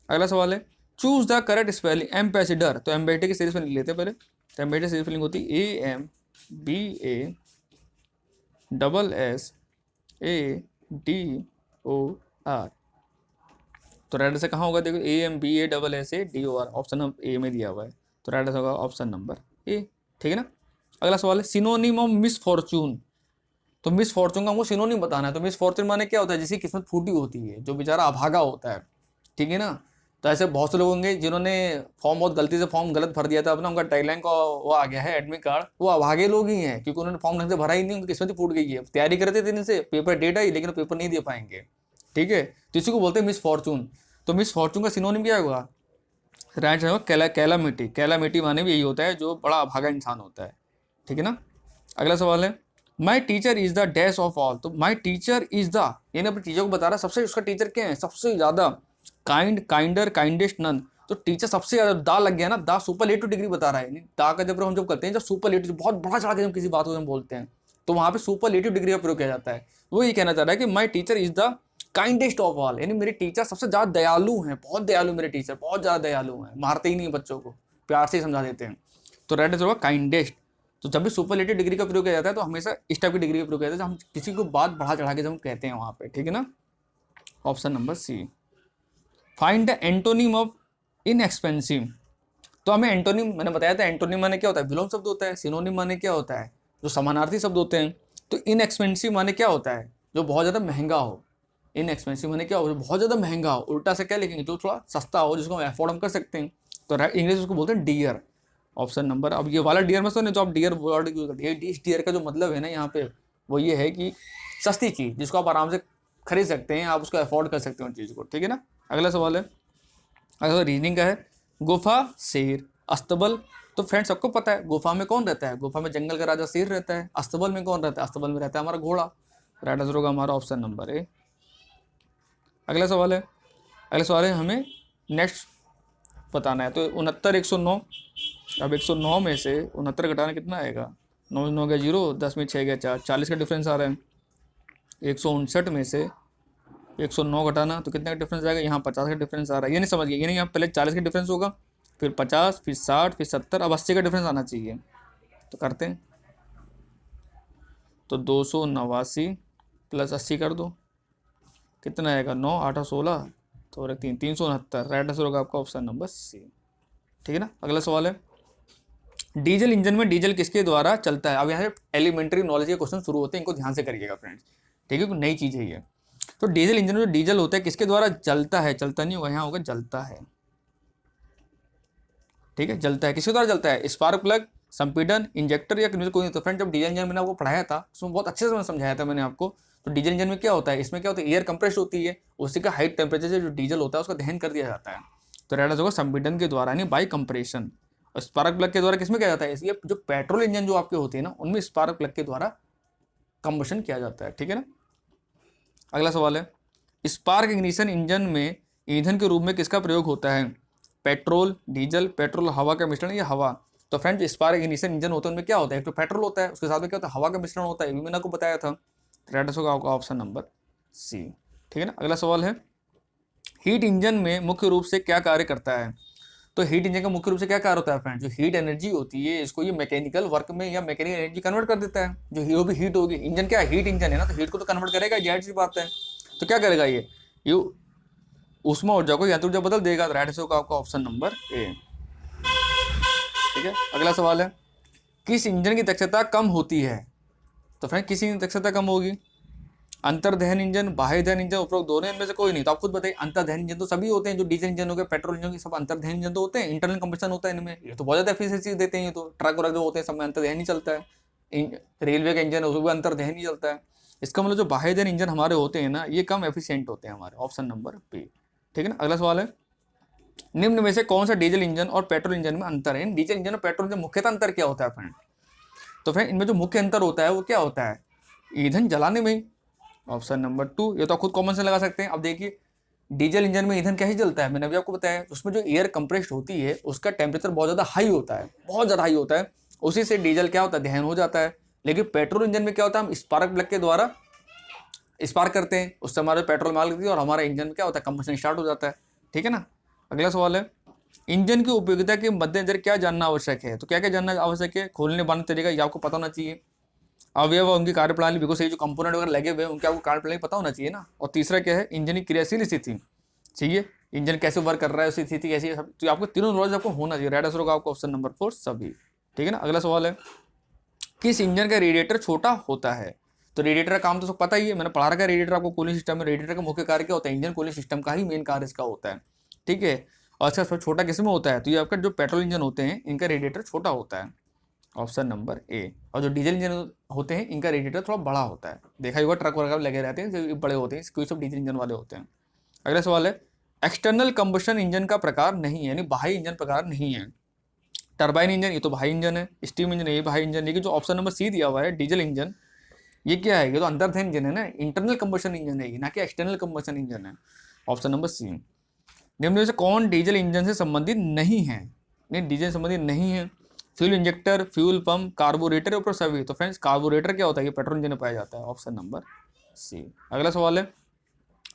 अगला सवाल है, choose the correct spelling ambassador. तो एम्बेसडर की सीरीज स्पेलिंग लेते हैं पहले। तो एम्बेसडर सीरीज स्पेलिंग होती है AMBASSADOR। तो राइट आंसर कहाँ होगा, देखो AMBASSADOR, ऑप्शन ए में दिया हुआ है। तो राइट आंसर होगा ऑप्शन नंबर ए, ठीक है ना। अगला सवाल है, सिनोनिम ऑफ मिस फॉर्चून। तो मिस फॉर्चून का हमको सिनोनिम बताना है। तो मिस फॉर्चून माने क्या होता है, जिसकी किस्मत फूटी होती है, जो बेचारा अभागा होता है, ठीक है ना। तो ऐसे बहुत से लोग होंगे जिन्होंने फॉर्म बहुत गलती से फॉर्म गलत भर दिया था अपना, उनका टैगलाइन का वो आ गया है एडमिट कार्ड, वो अभागे लोग ही हैं, क्योंकि उन्होंने फॉर्म ढंग से भरा ही नहीं, उनकी किस्मत ही फूट गई है। तैयारी करते थे इनसे, पेपर डेट आई लेकिन पेपर नहीं दे पाएंगे, ठीक है। तो इसी को बोलते हैं मिस फॉर्चून। तो मिस फॉर्चून का सिनोनिम क्या होगा, राइट होगा कैलामिटी। कैलामिटी माने भी यही होता है, जो बड़ा अभागा इंसान होता है, ठीक है ना। अगला सवाल है, my teacher is the dash of all. तो माई टीचर इज द, यानी अपने टीचर को बता रहा है सबसे, उसका टीचर क्या है, सबसे ज्यादा, काइंड, काइंडर, काइंडेस्ट, नन। तो टीचर सबसे ज्यादा, दा लग गया ना, दा सुपरलेटिव डिग्री बता रहा है। दा का जब हम जब करते हैं, जब सुपरलेटिव बहुत बड़ा चढ़ा के हम किसी बात को हम बोलते हैं, तो वहां पे सुपरलेटिव डिग्री का प्रयोग किया जाता है। वो ये कहना चाह रहा है कि my teacher is the kindest of all, यानी मेरे टीचर सबसे ज्यादा दयालु हैं, बहुत दयालु, मेरे टीचर बहुत ज्यादा दयालु हैं, मारते ही नहीं बच्चों को, प्यार से ही समझा देते हैं। तो राइट आंसर होगा काइंडेस्ट। तो जब भी सुपरलेटिव डिग्री का प्रयोग किया जाता है तो हमेशा इस टाइप की डिग्री का प्रयोग किया जाता है, हम किसी को बात बढ़ा चढ़ा के जब हम कहते हैं वहां पे, ठीक है ना, option number C. Find the antonym of inexpensive. तो हमें एंटोनिम, मैंने बताया था एंटोनिम माने क्या होता है, विलोम शब्द होता है। सिनोनिम माने क्या होता है, जो समानार्थी शब्द होते हैं। तो इनएक्सपेंसिव माने क्या होता है, जो बहुत ज्यादा महंगा हो। इनएक्सपेंसिव माने क्या हो, जो बहुत ज्यादा महंगा हो। उल्टा से क्या लिखेंगे, जो थोड़ा सस्ता हो, जिसको अफोर्ड हम कर सकते हैं। तो इंग्लिश उसको बोलते हैं डियर, ऑप्शन नंबर। अब ये वाला डियर में सुने, जो आप डियर वर्ड यूज करते हैं, इस डियर का जो मतलब है ना यहाँ पे, वो ये है कि सस्ती चीज जिसको आप आराम से खरीद सकते हैं, आप उसको अफोर्ड कर सकते हो उन चीज को, ठीक है ना। अगला सवाल है, अगर रीजनिंग का है, गुफा, शेर, अस्तबल। तो फ्रेंड्स सबको पता है गुफा में कौन रहता है, गुफा में जंगल का राजा शेर रहता है। अस्तबल में कौन रहता है, अस्तबल में रहता है हमारा घोड़ा। राइट आंसर होगा हमारा ऑप्शन नंबर ए। अगला सवाल है, अगला सवाल है हमें नेक्स्ट बताना है। तो 69, 109। अब 109 में से 69 घटाना कितना आएगा, 9 9 गया 0, 10 में 6 गया 4, 40 का डिफरेंस आ रहा है। 159 में से 109 घटाना तो कितने का डिफरेंस आएगा, यहाँ 50 का डिफरेंस आ रहा है। ये नहीं समझ गया, ये नहीं, यहाँ पहले 40 का डिफरेंस होगा, फिर 50, फिर 60, फिर 70, अब 80 का डिफरेंस आना चाहिए। तो करते हैं, तो 289 प्लस 80 कर दो, कितना आएगा, 9 8 16, तो 3 369। राइट आंसर होगा आपका ऑप्शन नंबर सी, ठीक है ना। अगला सवाल है, डीजल इंजन में डीजल किसके द्वारा चलता है। अब यहाँ से एलिमेंट्री नॉलेज के क्वेश्चन शुरू होते हैं, इनको ध्यान से करिएगा फ्रेंड्स, ठीक है, कोई नई चीज़ है ये। तो डीजल इंजन में जो डीजल होता है किसके द्वारा जलता है, चलता नहीं होगा, यहाँ होगा जलता है, ठीक है, जलता है। किसके द्वारा जलता है, स्पार्क प्लग, संपीडन, इंजेक्टर या कोई नहीं। तो फ्रेंड जब डीजल इंजन मैंने आपको पढ़ाया था उसमें बहुत अच्छे से मैंने समझाया था मैंने आपको। तो डीजल इंजन में क्या होता है, इसमें क्या होता है, एयर कंप्रेस होती है, उसी का हाइट टेम्परेचर से जो डीजल होता है उसका दहन कर दिया जाता है। तो रेड होगा संपीडन के द्वारा, यानी बाई कंप्रेशन। और स्पार्क प्लग के द्वारा किसमें किया जाता है, इसलिए जो पेट्रोल इंजन जो आपके होते हैं ना, उनमें स्पार्क प्लग के द्वारा कंबशन किया जाता है, ठीक है ना। अगला सवाल है, स्पार्क इग्निशन इंजन में ईंधन के रूप में किसका प्रयोग होता है। पेट्रोल, डीजल, पेट्रोल हवा का मिश्रण या हवा। तो फ्रेंड जो स्पार्क इग्निशन इंजन होता है उनमें क्या होता है, एक तो पेट्रोल होता है, उसके साथ में क्या होता है, हवा का मिश्रण होता है, ये भी मैंने आपको बताया था। राइट आंसर होगा ऑप्शन नंबर सी। ठीक है ना। अगला सवाल है, हीट इंजन में मुख्य रूप से क्या कार्य करता है। तो हीट इंजन का मुख्य रूप से क्या कार्य होता है फ्रेंड, जो हीट एनर्जी होती है इसको ये मैकेनिकल वर्क में या मैकेनिकल एनर्जी कन्वर्ट कर देता है। जो भी हीट होगी, इंजन क्या है, हीट इंजन है ना, तो हीट को तो कन्वर्ट करेगा, जाहिर सी बात है। तो क्या करेगा ये ऊष्मा ऊर्जा को यांत्रिक ऊर्जा बदल देगा। राइट आंसर होगा आपका ऑप्शन नंबर ए। ठीक है। अगला सवाल है, किस इंजन की दक्षता कम होती है। तो फ्रेंड किसी की दक्षता कम होगी, अंतर्दहन इंजन, बाह्य दहन इंजन, उपरोक्त दोनों इनमें से कोई नहीं। तो आप खुद बताइए, अंतर्दहन इंजन तो सभी होते हैं, जो डीजल इंजन हो गए, पेट्रोल इंजन की सब अंतर्दहन इंजन तो होते हैं, इंटरनल कंबशन होता है इनमें, ये तो बहुत ज्यादा एफिशिएंसी देते हैं। ये तो ट्रक वगैरह जो होते हैं सब में अंतर्दहन ही चलता है। रेलवे का इंजन है उसमें भी अंतर्दहन ही चलता है। इसका मतलब जो बाह्य दहन इंजन हमारे होते हैं ना, ये कम एफिशिएंट होते हैं हमारे। Option number B. ठीक है ना। अगला सवाल है, निम्न में से कौन सा डीजल इंजन और पेट्रोल इंजन में अंतर है। डीजल इंजन और पेट्रोल इंजन मुख्यतः अंतर क्या होता है फ्रेंड। तो फ्रेंड इनमें जो मुख्य अंतर होता है वो क्या होता है, ईंधन जलाने में। ऑप्शन नंबर 2, ये तो खुद कॉमन से लगा सकते हैं। अब देखिए, डीजल इंजन में ईंधन कैसे जलता है, मैंने अभी आपको बताया, उसमें जो एयर कंप्रेस्ड होती है उसका टेम्परेचर बहुत ज़्यादा हाई होता है, बहुत ज़्यादा हाई होता है, उसी से डीजल क्या होता है, दहन हो जाता है। लेकिन पेट्रोल इंजन में क्या होता है, हम स्पार्क प्लग के द्वारा स्पार्क करते हैं, उससे हमारे पेट्रोल माल करती है और हमारा इंजन में क्या होता है, कंबशन स्टार्ट हो जाता है। ठीक है ना। अगला सवाल है, इंजन की उपयोगिता के मद्देनजर क्या जानना आवश्यक है। तो क्या क्या जानना आवश्यक है, खोलने बांधने तरीका ये आपको पता होना चाहिए, अवयव और उनकी कार्यप्रणाली, बिकॉज ये जो कंपोनेंट वगैरह लगे हुए हैं उनकी आपको कार्यप्रणाली पता होना चाहिए ना। और तीसरा क्या है, इंजन की क्रियाशील स्थिति चाहिए, इंजन कैसे वर्क कर रहा है, उसकी स्थिति कैसी है, तो आपको तीनों नॉलेज आपको होना चाहिए। राइट आंसर होगा आपको ऑप्शन नंबर 4 सभी। ठीक है ना। अगला सवाल है, किस इंजन का रेडिएटर छोटा होता है। तो रेडिएटर का काम तो सब पता ही है, मैंने पढ़ा रखा है रेडिएटर आपको कूलिंग सिस्टम में। रेडिएटर का मुख्य कार्य क्या होता है, इंजन कूलिंग सिस्टम का ही मेन कार्य इसका होता है। ठीक है। और इसका सबसे छोटा किस में होता है, तो ये आपका जो पेट्रोल इंजन होते हैं इनका रेडिएटर छोटा होता है। Option number A. और जो डीजल इंजन होते हैं इनका रेडिएटर थोड़ा बड़ा होता है, देखा ही होगा ट्रक वगैरह लगे रहते हैं जो बड़े होते हैं, कोई सब डीजल इंजन वाले होते हैं। अगला सवाल है, एक्सटर्नल कंबशन इंजन का प्रकार नहीं है, यानी बाह्य इंजन प्रकार नहीं है। टरबाइन इंजन ये तो बाह्य इंजन है, स्टीम इंजन ये बाह्य इंजन, लेकिन जो ऑप्शन नंबर सी दिया हुआ है डीजल इंजन, ये क्या है, ये तो अंतर्दहन इंजन है ना, इंटरनल कंबशन इंजन है ये, ना कि एक्सटर्नल कंबशन इंजन है। Option number C. निम्न में से कौन डीजल इंजन से संबंधित नहीं है, नहीं डीजल से संबंधित नहीं है, fuel injector, fuel pump, carburettor ऊपर सभी। तो फ्रेंड्स कार्बोरेटर क्या होता है, ये पेट्रोल इंजन में पाया जाता है। Option number C. अगला सवाल है,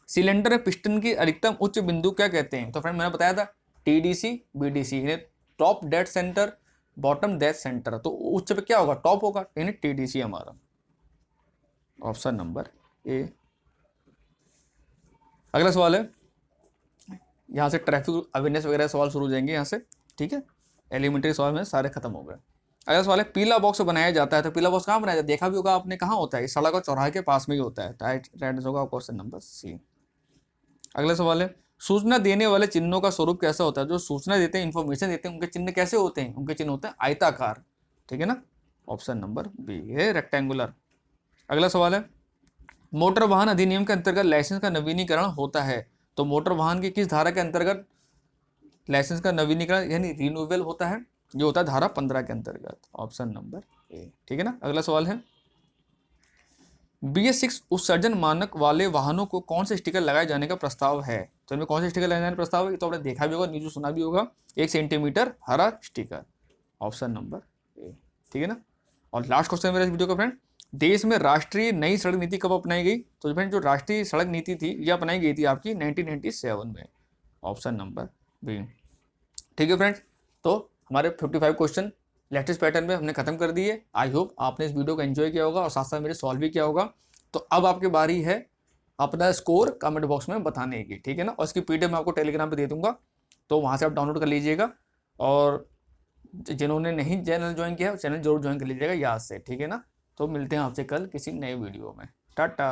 सिलेंडर पिस्टन की अधिकतम उच्च बिंदु क्या कहते हैं। तो फ्रेंड मैंने बताया था TDC BDC, top dead centre, bottom dead centre. तो उच्च पे क्या होगा, टॉप होगा, यानी टीडीसी हमारा। ऑप्शन नंबर ए। अगला सवाल है, यहाँ से ट्रैफिक अवेयरनेस वगैरह सवाल शुरू हो जाएंगे यहाँ से। ठीक है, एलिमेंट्री सवाल में सारे खत्म हो गए। अगला सवाल है, पीला बॉक्स बनाया जाता है। तो पीला बॉक्स कहाँ बनाया जाता है, देखा भी होगा आपने, कहाँ होता है, सड़क और चौराहे के पास में ही होता है। राइट होगा क्वेश्चन नंबर सी। अगला सवाल है, सूचना देने वाले चिन्हों का स्वरूप कैसा होता है। जो सूचना देते हैं, इन्फॉर्मेशन देते हैं, उनके चिन्ह कैसे होते हैं, उनके चिन्ह होते हैं आयताकार। ठीक है ना। ऑप्शन नंबर बी है रेक्टेंगुलर। अगला सवाल है, मोटर वाहन अधिनियम के अंतर्गत लाइसेंस का नवीनीकरण होता है। तो मोटर वाहन की किस धारा के अंतर्गत लाइसेंस का नवीनीकरण यानी रिन्यूअल होता है, जो होता है धारा 15 के अंतर्गत। ऑप्शन नंबर ए। ठीक है ना। अगला सवाल है, BS6 उत्सर्जन मानक वाले वाहनों को कौन से स्टिकर लगाए जाने का प्रस्ताव है। तो इनमें कौन से स्टिकर लगाए जाने का प्रस्ताव है, तो आपने देखा भी होगा, न्यूज सुना भी होगा, 1 सेंटीमीटर हरा स्टिकर। ऑप्शन नंबर ए। ठीक है ना। और लास्ट क्वेश्चन मेरा इस वीडियो का फ्रेंड, देश में राष्ट्रीय नई सड़क नीति कब अपनाई गई। तो फ्रेंड जो राष्ट्रीय सड़क नीति थी ये अपनाई गई थी आपकी 1997 में। Option number B. ठीक है फ्रेंड्स, तो हमारे 55 क्वेश्चन लेटेस्ट पैटर्न में हमने खत्म कर दिए। आई होप आपने इस वीडियो को एंजॉय किया होगा और साथ साथ मेरे सॉल्व भी किया होगा। तो अब आपकी बारी है अपना स्कोर कमेंट बॉक्स में बताने की। ठीक है ना। और इसकी PDF मैं आपको टेलीग्राम पे दे दूंगा, तो वहाँ से आप डाउनलोड कर लीजिएगा। और जिन्होंने नहीं चैनल ज्वाइन किया चैनल जरूर ज्वाइन कर लीजिएगा याद से। ठीक है ना। तो मिलते हैं आपसे कल किसी नए वीडियो में। टाटा।